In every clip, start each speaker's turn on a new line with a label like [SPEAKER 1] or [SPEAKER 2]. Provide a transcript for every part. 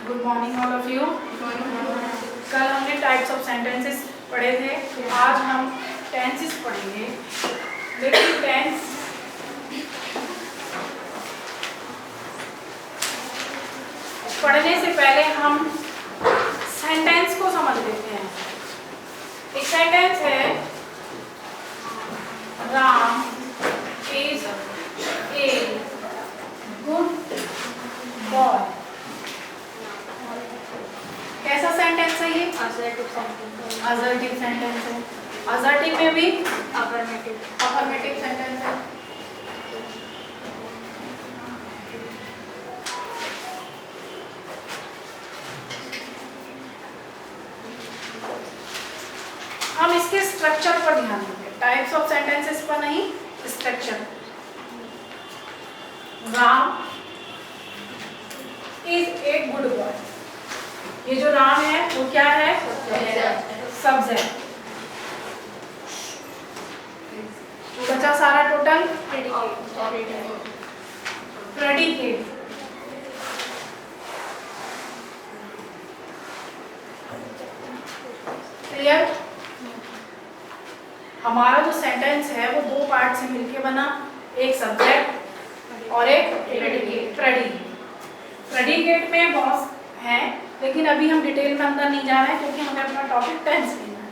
[SPEAKER 1] Good morning all of you. कल हमने types of sentences पढ़े थे, आज हम टेंसेस पढ़ेंगे। लेकिन टेंस पढ़ने से पहले हम सेंटेंस को समझ लेते हैं। एक सेंटेंस है, Ram is a good boy. कैसा सेंटेंस है ये? असर्टिव सेंटेंस है। असर्टिव में भी अफर्मेटिव सेंटेंस है। हम इसके स्ट्रक्चर पर ध्यान देंगे, टाइप्स ऑफ सेंटेंसेस पर नहीं, structure. Ram is a good boy. ये जो राम है वो क्या है? सब्जेक्ट। बचा सारा टोटल प्रेडिकेट। क्लियर? हमारा जो सेंटेंस है वो दो पार्ट से मिलके बना, एक सब्जेक्ट और एक प्रेडिकेट। प्रेडिकेट में बहुत है, लेकिन अभी हम डिटेल में अंदर नहीं जा रहे हैं क्योंकि हमें अपना टॉपिक टेंस लेना है।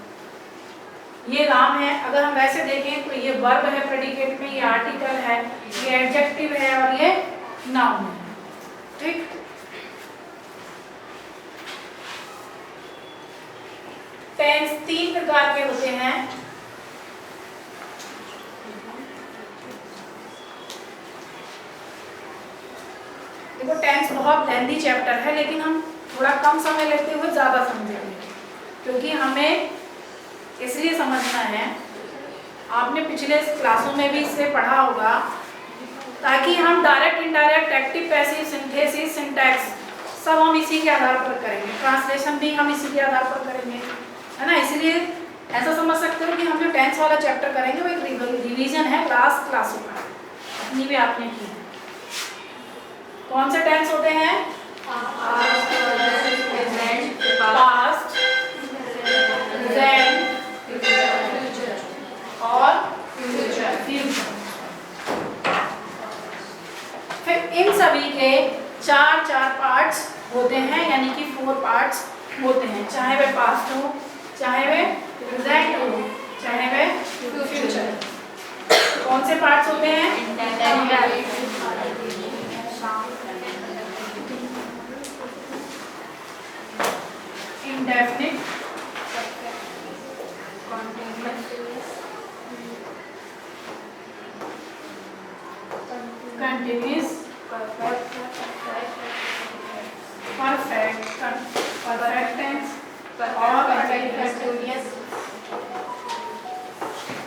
[SPEAKER 1] ये राम है, अगर हम वैसे देखें तो ये वर्ब है प्रेडिकेट में, ये आर्टिकल है, ये एडजेक्टिव है और ये नाउन है। ठीक? टेंस तीन प्रकार के होते हैं। देखो, टेंस बहुत लेंथी चैप्टर है, लेकिन हम थोड़ा कम समय लेते हुए ज़्यादा समझेंगे, क्योंकि हमें इसलिए समझना है, आपने पिछले क्लासों में भी इससे पढ़ा होगा, ताकि हम direct, indirect, active, passive, synthesis, syntax सब हम इसी के आधार पर करेंगे। ट्रांसलेशन भी हम इसी के आधार पर करेंगे, है ना। इसलिए ऐसा समझ सकते हो कि हम जो टेंस वाला चैप्टर करेंगे वो एक रिवीजन है लास्ट क्लासों का, अपनी भी आपने की है। कौन से टेंस होते हैं? पास्ट, प्रेजेंट और फ्यूचर। फिर इन सभी के चार पार्ट्स होते हैं, यानी कि 4 पार्ट्स होते हैं, चाहे वे पास्ट हो, चाहे वे प्रेजेंट हो, चाहे वे फ्यूचर। कौन से पार्ट्स होते हैं? इंडेफिनिट, कंटिन्यूअस, परफेक्ट टेंस और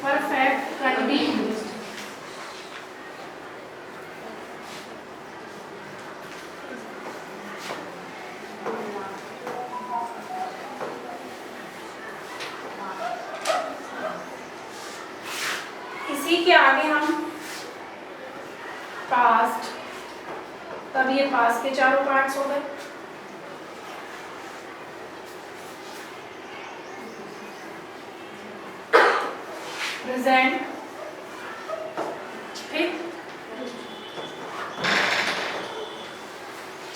[SPEAKER 1] परफेक्ट कंटीन्यूअस। इसी के आगे हम पास्ट, तब ये पास्ट के चारों पार्ट्स हो गए। प्रेजेंट, ठीक,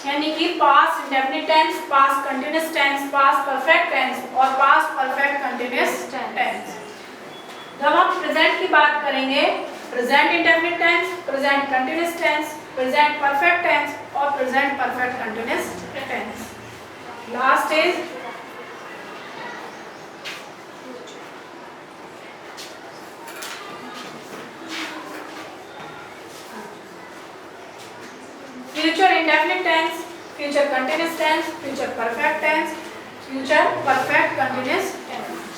[SPEAKER 1] यानी कि past indefinite tense, past continuous tense, past perfect tense और पास्ट परफेक्ट कंटीन्यूअस टेंस। जब हम प्रेजेंट की बात करेंगे, present indefinite tense, present continuous tense, present perfect tense और present perfect continuous tense. Last is future indefinite tense, future continuous tense, future perfect tense, future perfect continuous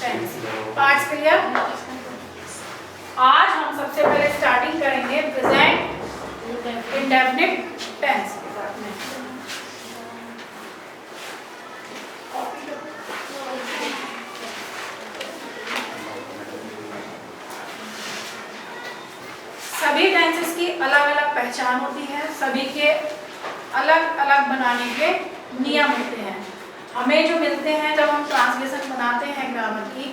[SPEAKER 1] tense. Parts clear? आज हम सबसे पहले starting करेंगे present indefinite tense के साथ में। सभी टेंसेस की अलग अलग पहचान होती है, सभी के अलग अलग बनाने के नियम होते हैं। हमें जो मिलते हैं जब हम ट्रांसलेशन बनाते हैं ग्रामर की,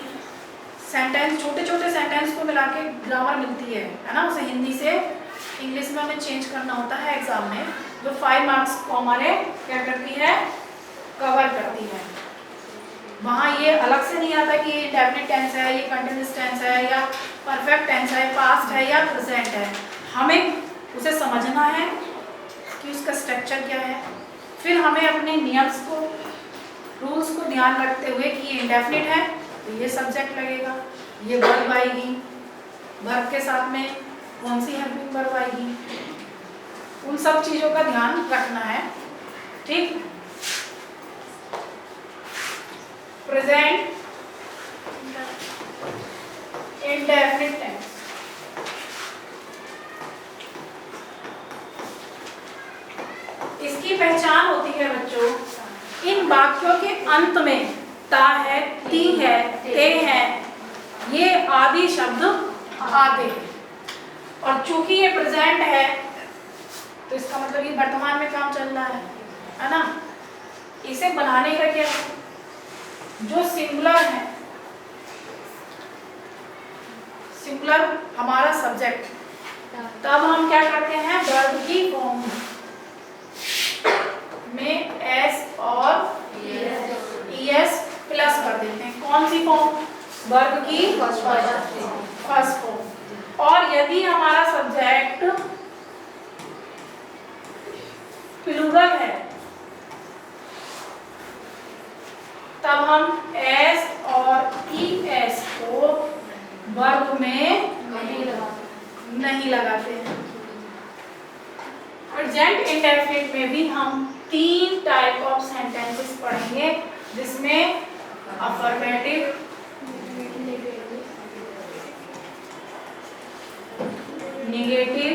[SPEAKER 1] सेंटेंस, छोटे छोटे सेंटेंस को मिला के ग्रामर मिलती है ना, उसे हिंदी से इंग्लिश में हमें चेंज करना होता है एग्जाम में, जो 5 मार्क्स को हमारे क्या करती है, कवर करती है। वहाँ ये अलग से नहीं आता कि ये डेफिनेट टेंस है, ये कंटिन्यूअस टेंस है, या परफेक्ट टेंस है, पास्ट है या प्रेजेंट है। हमें उसे समझना है कि उसका स्ट्रक्चर क्या है, फिर हमें अपने नियम्स को, रूल्स को ध्यान रखते हुए कि ये इंडेफिनिट है तो ये सब्जेक्ट लगेगा, ये वर्ब आएगी, वर्ब के साथ में कौन सी हेल्पिंग वर्ब आएगी, उन सब चीज़ों का ध्यान रखना है। ठीक। प्रेजेंट इंडेफिनिट टेंस, इसकी पहचान होती है बच्चों, इन वाक्यों के अंत में ता है, ती है, ते है, ये आदि शब्द आते हैं। और चूंकि ये प्रेजेंट है तो इसका मतलब ये वर्तमान में काम चल रहा है ना। इसे बनाने का क्या है, जो सिंगुलर है, सिंगुलर हमारा सब्जेक्ट, तब हम क्या करते हैं, वर्ब की फॉर्म में एस और ईएस प्लस कर देते हैं। कौन सी फॉर्म, वर्ब की फर्स्ट फॉर्म। और यदि हमारा सब्जेक्ट प्लूरल है तब हम एस और ईएस को वर्ब में नहीं लगाते हैं। प्रेजेंट इंडेफिनिट में भी हम 3 टाइप ऑफ सेंटेंसेस पढ़ेंगे, जिसमें अफर्मेटिव, नेगेटिव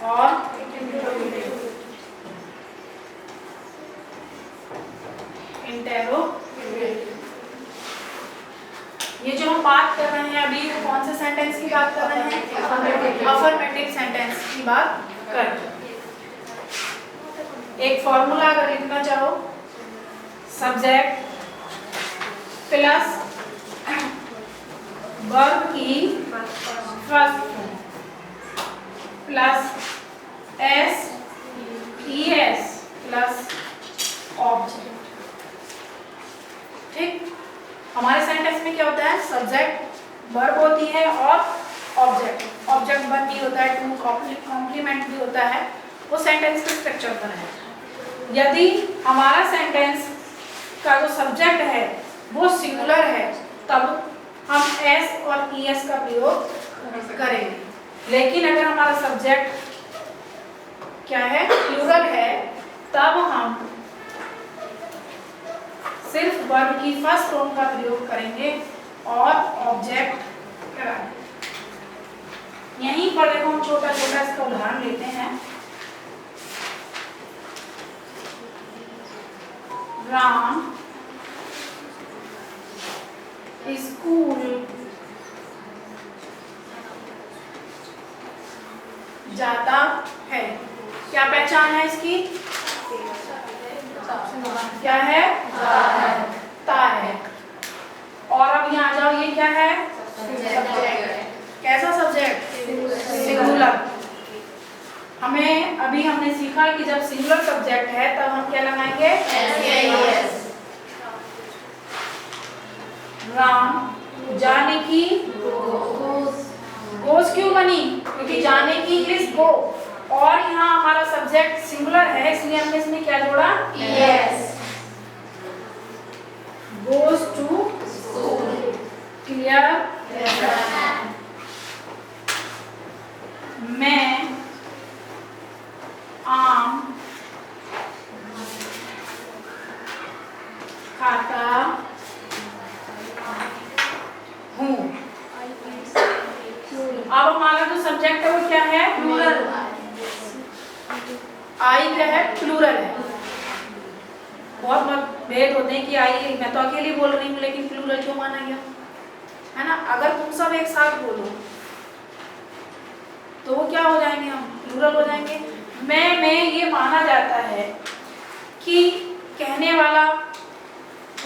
[SPEAKER 1] और इंटेरोगेटिव। ये जो हम बात कर रहे हैं अभी, वो कौन से सेंटेंस की बात कर रहे हैं, अफर्मेटिव सेंटेंस की बात कर रहे हैं। एक फॉर्मूला अगर लिखना चाहो, सब्जेक्ट प्लस वर्ब की first form plus s e s plus object. ठीक। हमारे सेंटेंस में क्या होता है, सब्जेक्ट वर्ब होती है और ऑब्जेक्ट, ऑब्जेक्ट वर्ब भी होता है, टू कॉम्प्लीमेंट भी होता है, वो सेंटेंस के स्ट्रक्चर पर है। यदि हमारा सेंटेंस का जो सब्जेक्ट है वो सिंगुलर है तब हम एस और ईएस का प्रयोग करेंगे, लेकिन अगर हमारा सब्जेक्ट क्या है, प्लूरल है, तब हम सिर्फ वर्ब की फर्स्ट फॉर्म का प्रयोग करेंगे और ऑब्जेक्ट कराएंगे। यहीं पर देखो हम छोटा छोटा इसका उदाहरण लेते हैं। राम स्कूल जाता है। क्या पहचान है इसकी, क्या है, ता है। और अब यहाँ जाओ, ये क्या है, सब्जेक्ट। कैसा सब्जेक्ट, सिंगुलर। हमें अभी हमने सीखा कि जब सिंगुलर सब्जेक्ट है तब हम क्या लगाएंगे, एस। राम जाने की गोस क्यों बनी, क्योंकि जाने की इंग्लिश गो, और यहाँ हमारा सब्जेक्ट सिंगुलर है इसलिए हमने इसमें क्या जोड़ा, yes. Goes to school. Clear. मैं आम खाता हूँ। अब हमारा जो सब्जेक्ट है वो क्या है, प्लूरल। आई क्या है, प्लूरल है। बहुत मतभेद होते हैं कि आई, मैं तो अकेली बोल रही हूँ लेकिन प्लूरल क्यों माना गया, है ना। अगर तुम सब एक साथ बोलो तो वो क्या हो जाएंगे, हम प्लूरल हो जाएंगे। में ये माना जाता है कि कहने वाला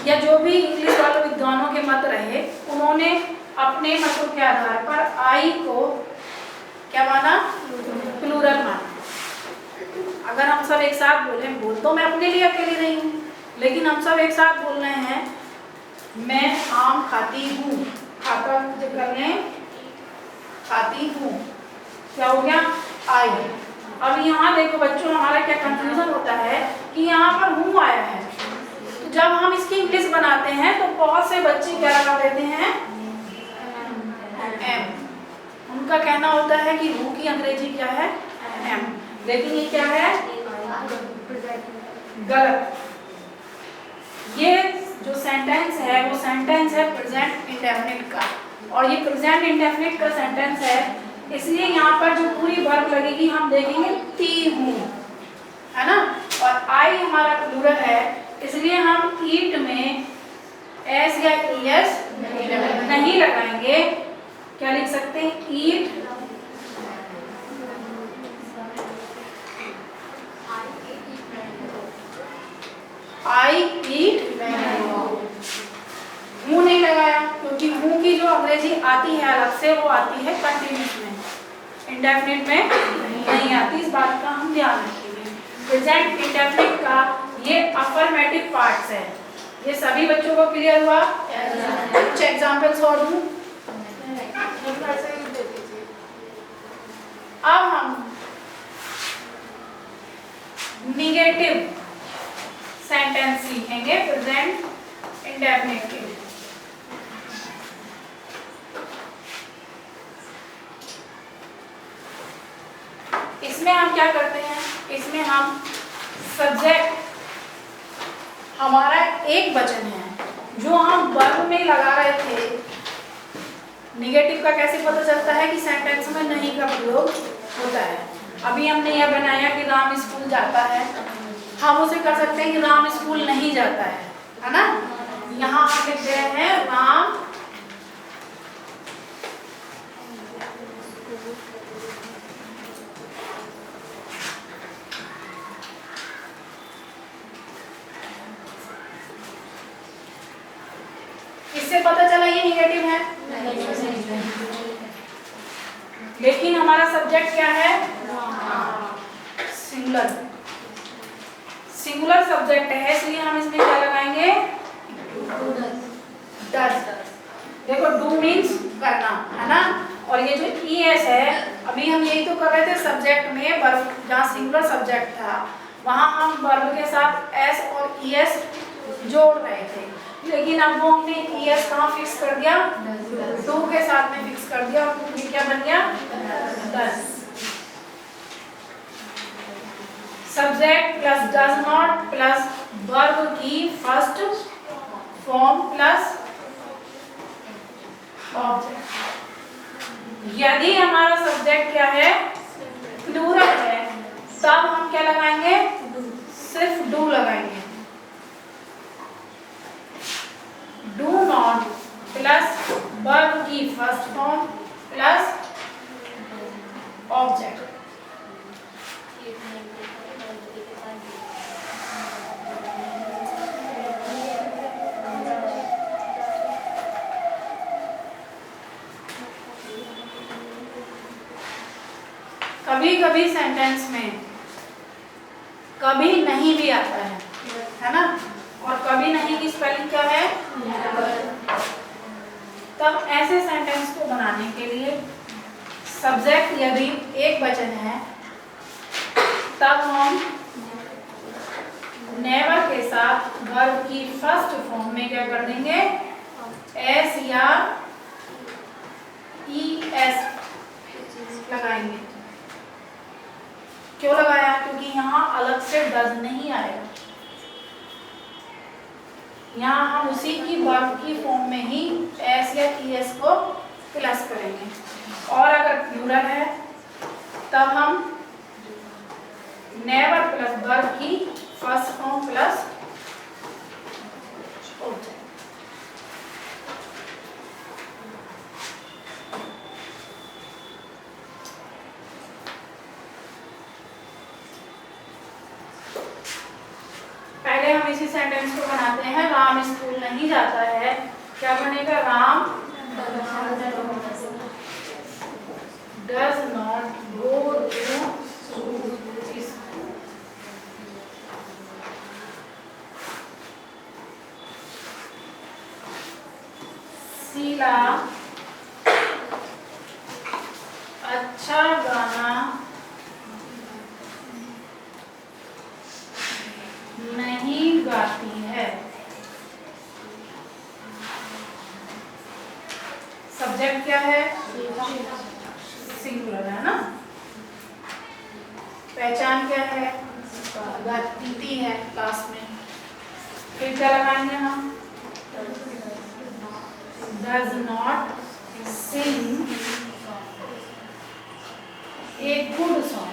[SPEAKER 1] या जो भी इंग्लिश वाले विद्वानों के मत रहे, उन्होंने अपने मतों के आधार पर आई को क्या माना, प्लूरल माना। अगर हम सब एक साथ बोलें, बोल तो मैं अपने लिए अकेली रही हूँ, लेकिन हम सब एक साथ बोल रहे हैं, मैं आम खाती हूँ, खाता जो कर लें, खाती हूँ, क्या हो गया, आई। अब यहाँ देखो बच्चों, हमारा क्या कंफ्यूजन होता है कि यहाँ पर हूँ आया है, तो जब हम इसकी इंग्लिश बनाते हैं तो बहुत से बच्चे क्या लगा देते हैं, एम। उनका कहना होता है कि हूँ की अंग्रेजी क्या है, एम, लेकिन ये क्या है, गलत। ये जो सेंटेंस है वो सेंटेंस है प्रेजेंट इंडेफिनिट का, और ये प्रेजेंट इंडेफिनिट का सेंटेंस है, इसलिए यहाँ पर जो पूरी वर्ब लगेगी हम देखेंगे ती हूँ, है ना। और आई हमारा प्लूरल है, इसलिए हम ईट में एस या ईएस नहीं लगाएंगे। क्या लिख सकते हैं, ईट आई ईट मैंगो। मुंह नहीं लगाया क्योंकि मुंह की जो अंग्रेजी आती है अलग से, वो आती है कंटिन्यूस में, इंडेफिनिट में नहीं आती। इस बात का हम ध्यान रखेंगे। प्रेजेंट इंडेफिनिट का ये अफर्मेटिव पार्ट्स है। ये सभी बच्चों को क्लियर हुआ? कुछ एग्जांपल्स और दूं। अब हम निगेटिव सेंटेंस सीखेंगे प्रेजेंट इंडेफिनिट के। इसमें हम क्या करते हैं, इसमें हम सब्जेक्ट हमारा एक वचन है जो हम वर्ब में लगा रहे थे। निगेटिव का कैसे पता चलता है कि सेंटेंस में नहीं का प्रयोग होता है। अभी हमने यह बनाया कि राम स्कूल जाता है, हम उसे कर सकते हैं कि राम स्कूल नहीं जाता है ना। यहाँ हम लिख रहे हैं राम इससे पता चला ये निगेटिव है, लेकिन हमारा सब्जेक्ट क्या है, सिंगुलर। सिंगुलर सब्जेक्ट है, इसलिए हम इसमें क्या लगाएंगे, डज। देखो डू मीन्स करना, है ना। और ये जो ईएस है, अभी हम यही तो कर रहे थे सब्जेक्ट में, वर्ब जहाँ सिंगुलर सब्जेक्ट था वहां हम वर्ब के साथ एस और ईएस जोड़ रहे थे, लेकिन अब वो हमने ईएस कहाँ फिक्स कर दिया, डू के साथ में फिक्स कर दिया, और क्या बन गया, does. Subject plus does not plus verb की फर्स्ट फॉर्म प्लस ऑब्जेक्ट। यदि हमारा सब्जेक्ट क्या है, प्लूरल है, तब हम क्या लगाएंगे, सिर्फ डू लगाएंगे। डू नॉट प्लस वर्ब की फर्स्ट फॉर्म प्लस ऑब्जेक्ट। कभी कभी सेंटेंस में कभी नहीं भी आता है ना, और कभी नहीं की स्पेलिंग क्या है, तब ऐसे सेंटेंस को बनाने के लिए सब्जेक्ट यदि एक वचन है, तब हम नेवर के साथ वर्ब की फर्स्ट फॉर्म में क्या कर देंगे, एस या ई एस लगाएंगे। क्यों लगाया, क्योंकि यहाँ अलग से डज नहीं आएगा, यहाँ हम उसी की वर्ब की फॉर्म में ही एस या ईएस को प्लस करेंगे। और अगर प्लूरल है तब हम नेवर प्लस वर्ब की फर्स्ट फॉर्म प्लस ऑब्जेक्ट। पहले हम इसी सेंटेंस को बनाते हैं, राम स्कूल नहीं जाता है। क्या बनेगा? Ram does not go to school. Sheela अच्छा गाना नहीं गाती है। सब्जेक्ट क्या है? सिंगुलर है ना। पहचान क्या है? गाती है क्लास में। फिर क्या लगाएंगे हम? does not sing a good song।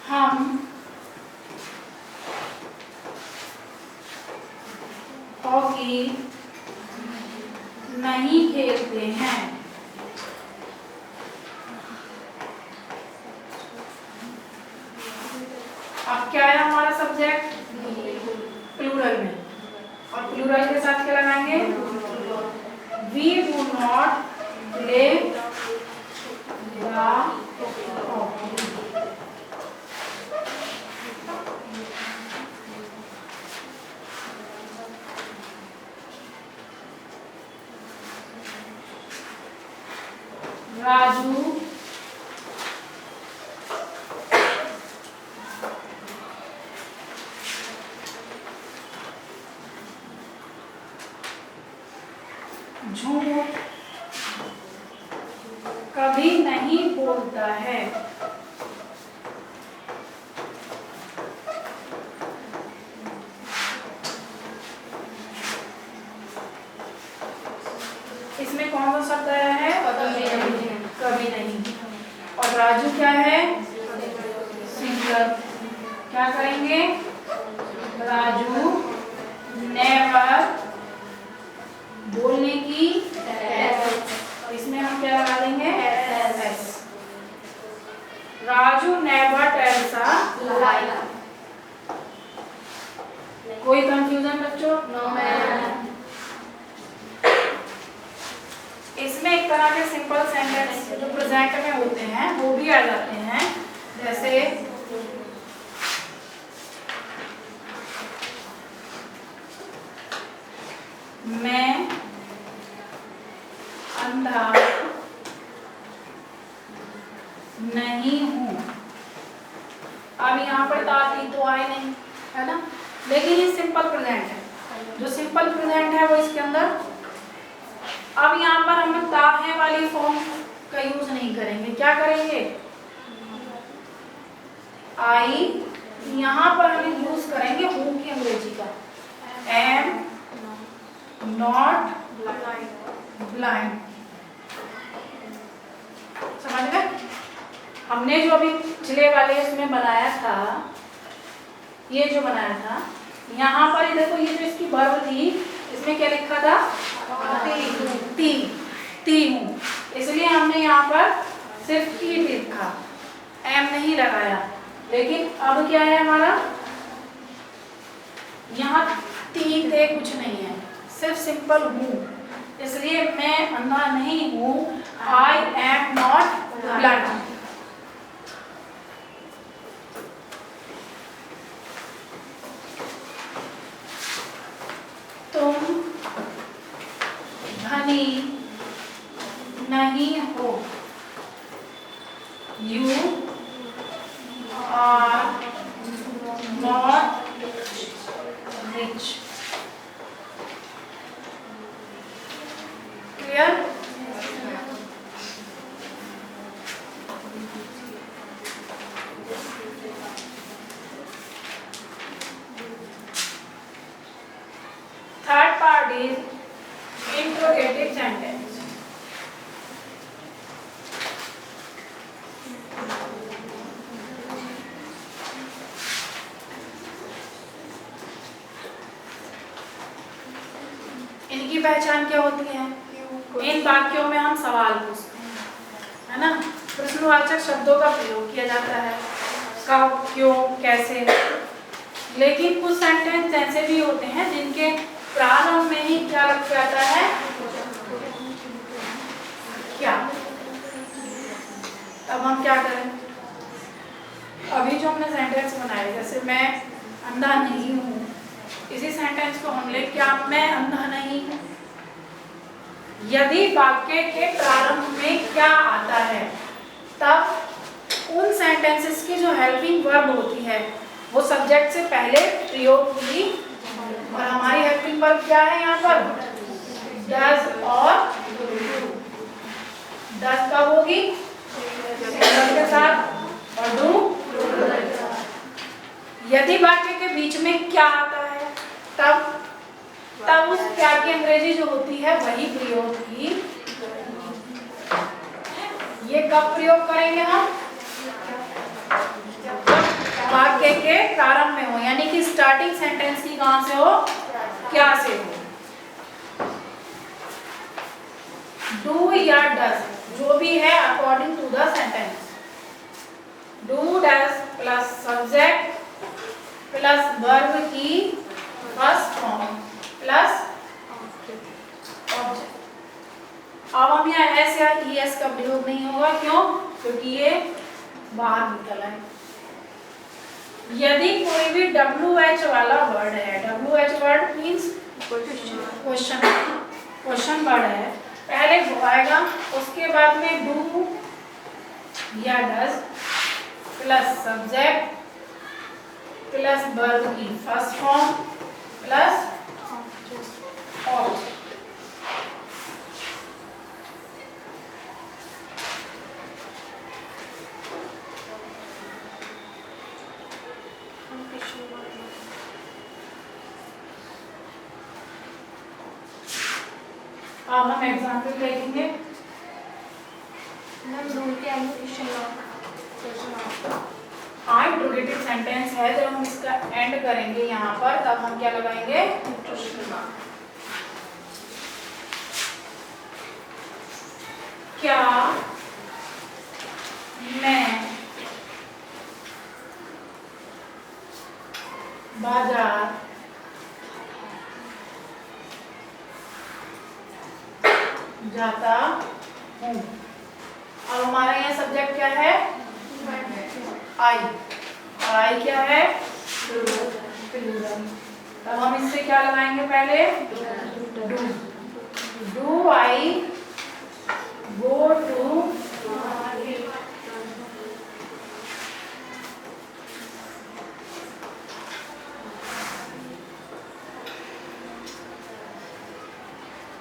[SPEAKER 1] हम हॉकी नहीं खेलते हैं। अब क्या है हमारा सब्जेक्ट? प्लूरल में, और प्लूरल के साथ क्या लगाएंगे? We do not play the hockey. Raju झूठ कभी नहीं बोलता है। इसमें कौन सा शब्द आया है? कभी नहीं। और राजू क्या है? सिंगुलर। क्या करेंगे? राजू नेवर बोलने की, इसमें हम क्या लगा देंगे? S. Raju never tells a lie. कोई कंफ्यूजन बच्चों? No ma'am. इसमें एक तरह के सिंपल सेंटेंस जो प्रेजेंट में होते हैं वो भी आ जाते हैं, जैसे मैं अंधा नहीं हूँ। अब यहाँ पर ताती तो आए नहीं, है ना, लेकिन ये सिंपल प्रेजेंट है। जो सिंपल प्रेजेंट है वो इसके अंदर, अब यहाँ पर हम ता है वाली फॉर्म का यूज नहीं करेंगे। क्या करेंगे? आई, यहाँ पर हम यूज करेंगे हूँ की अंग्रेजी का। M not blind. समझ गए? हमने जो अभी पिछले वाले इसमें बनाया था, ये जो बनाया था, यहाँ पर ये देखो, ये जो इसकी वर्ब थी इसमें क्या लिखा था? ती हूँ। इसलिए हमने यहाँ पर सिर्फ ईट लिखा, एम नहीं लगाया। लेकिन अब क्या है हमारा? यहाँ ती ते कुछ नहीं है, सिर्फ सिंपल हूँ। इसलिए मैं अंधा नहीं हूँ। I am not blind. तुम धनी नहीं हो। You are not rich. Clear? Third part is interrogative sentence. पहचान क्या होती है? इन वाक्यों में हम सवाल पूछते हैं, है ना। प्रश्नवाचक शब्दों का प्रयोग किया जाता है, कब, क्यों, कैसे। लेकिन कुछ सेंटेंस ऐसे भी होते हैं जिनके प्रारंभ में ही क्या लग जाता है? क्या। अब हम क्या करें? अभी जो हमने सेंटेंस बनाए, जैसे मैं अंधा नहीं हूँ, इसी सेंटेंस को हम ले, क्या मैं अंधा नहीं हूँ। यदि वाक्य के प्रारंभ में क्या आता है, तब उन सेंटेंसेस की जो हेल्पिंग वर्ब होती है वो सब्जेक्ट से पहले प्रयोग की, और हमारी हेल्पिंग वर्ब क्या है यहाँ पर? डज और डू। डज कब होगी? के साथ, और डू। यदि वाक्य के बीच में क्या आता है, तब उस क्या की अंग्रेजी जो होती है वही प्रयोग की। ये कब प्रयोग करेंगे हम? वाक्य के प्रारंभ में हो, यानी कि स्टार्टिंग सेंटेंस की कहां से हो? क्या से हो। डू या डज जो भी है according to the sentence. Do does plus subject plus verb की फर्स्ट फॉर्म प्लस ऑब्जेक्ट। अब हम यहाँ एस या ईएस का प्रयोग नहीं होगा, क्यों? क्योंकि ये बाहर निकला है। यदि कोई भी WH वाला वर्ड है, WH word means question word है, पहले वो आएगा, उसके बाद में डू या does plus subject plus verb की फर्स्ट फॉर्म प्लस ऑब्जेक्ट। अब हम एग्जाम्पल देखेंगे। इंट्रोगेटिव सेंटेंस है, जब हम इसका एंड करेंगे यहाँ पर, तब हम क्या लगाएंगे? क्या मैं बाजार जाता हूँ। अब हमारा यहाँ सब्जेक्ट क्या है? आई। और आई क्या है? प्लूरल। तब हम इससे क्या लगाएंगे? पहले do. Do I go to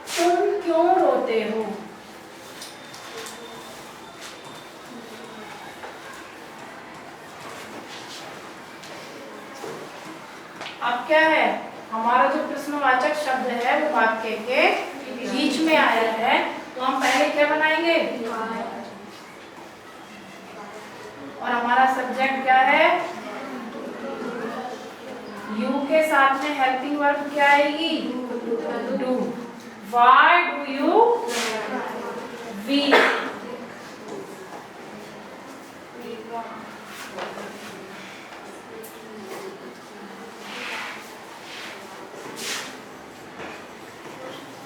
[SPEAKER 1] तुम क्यों रोते हो? अब क्या है? हमारा जो प्रश्नवाचक शब्द है वो वाक्य के बीच में आया है, तो हम पहले क्या बनाएंगे? और हमारा सब्जेक्ट क्या है? यू के साथ में हेल्पिंग वर्ब क्या आएगी? Do. Why do you weep?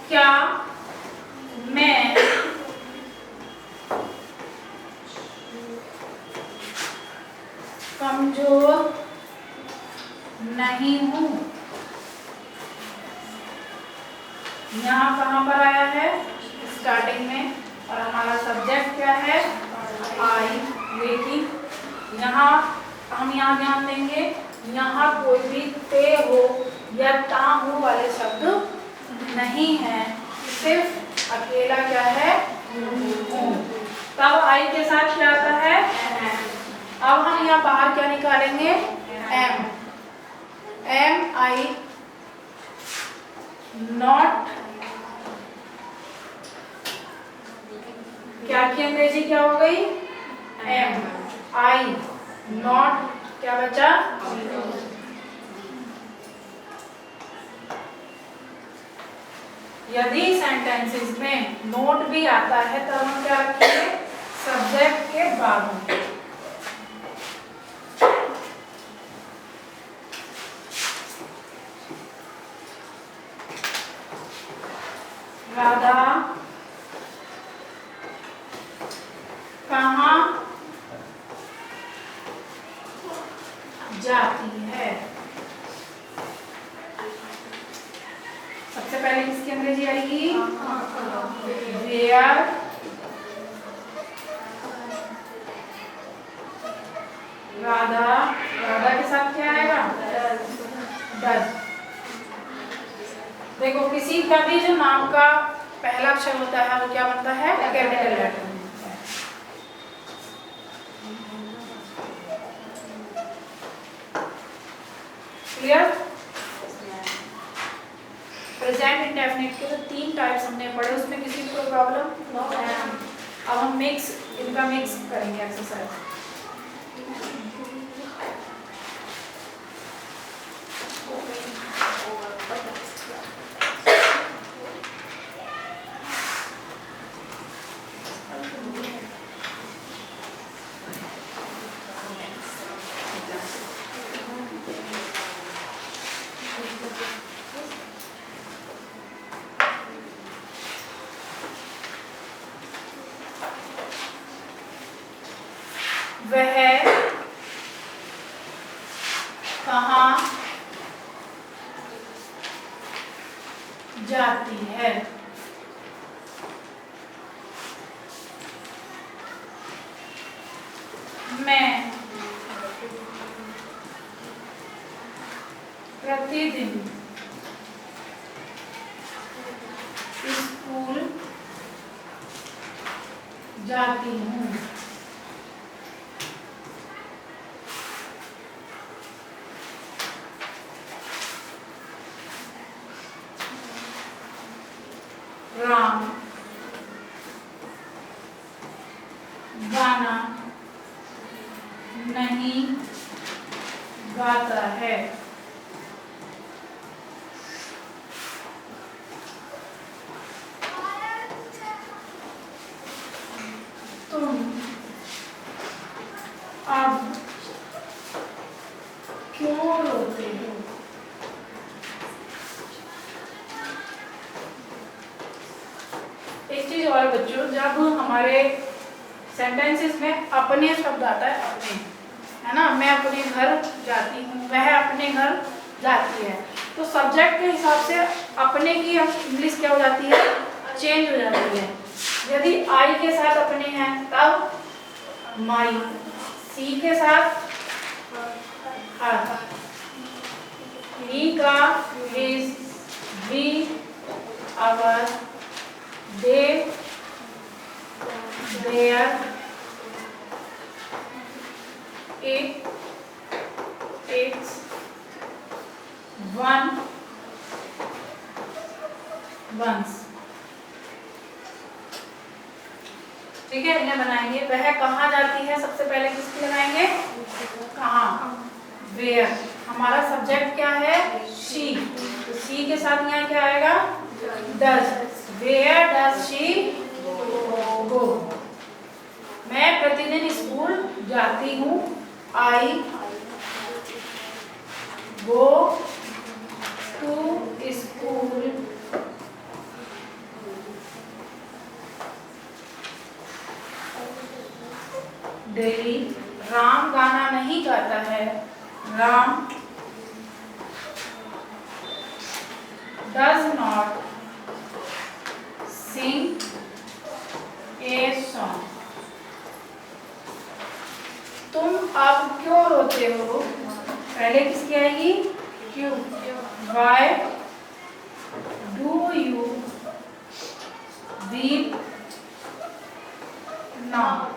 [SPEAKER 1] क्या मैं कमजोर नहीं हूँ? यहाँ कहाँ पर आया है? स्टार्टिंग में। और हमारा सब्जेक्ट क्या है? आई। लेकिन यहाँ हम यहाँ ध्यान देंगे, यहाँ कोई भी ते हो या ता हो वाले शब्द नहीं है, सिर्फ अकेला क्या है? हूँ। तब आई के साथ क्या आता है? अब हम यहाँ बाहर क्या निकालेंगे? एम। एम आई नॉट, क्या की अंग्रेजी क्या हो गई? एम आई नॉट, क्या बचा? यदि सेंटेंसेस में नोट भी आता है तो हम क्या रखेंगे, सब्जेक्ट के बाद में। राधा कहाँ जाती है। सबसे पहले किसकी अंग्रेजी आएगी, वेयर राधा, राधा के साथ क्या आएगा, डज। देखो किसी का भी जो नाम का पहला अक्षर होता है वो क्या बनता है, capital letter. Clear. Present indefinite के तो 3 टाइप्स हमने पढ़े, उसमें किसी को प्रॉब्लम। अब हम इनका मिक्स करेंगे एक्सरसाइज। वह कहाँ जाती है। मैं प्रतिदिन स्कूल जाती हूँ। राम गाना नहीं गाता है। तुम अब क्यों रोते हो। एक चीज और बच्चों, जब हमारे सेंटेंसेस में अपने शब्द आता है, अपने, है ना, मैं अपने घर जाती हूँ, वह अपने घर जाती है, तो सब्जेक्ट के हिसाब से अपने की इंग्लिश क्या हो जाती है, चेंज हो जाती है। यदि आई के साथ अपने हैं तब माई, सी के साथ हर, ही का his, we our, they their, it its, one one's. ठीक है, इन्हें बनाएंगे। वह कहाँ जाती है, सबसे पहले किसकी लगाएंगे, कहाँ, वेयर। हमारा सब्जेक्ट क्या है, शी, तो शी के साथ यहाँ क्या आएगा, does. Where does she go. मैं प्रतिदिन स्कूल जाती हूँ, I go to school. Daily. Ram गाना नहीं गाता है, Ram does not sing a song. तुम अब क्यों रोते हो, पहले किसकी आएगी, क्यों। Why do you weep now.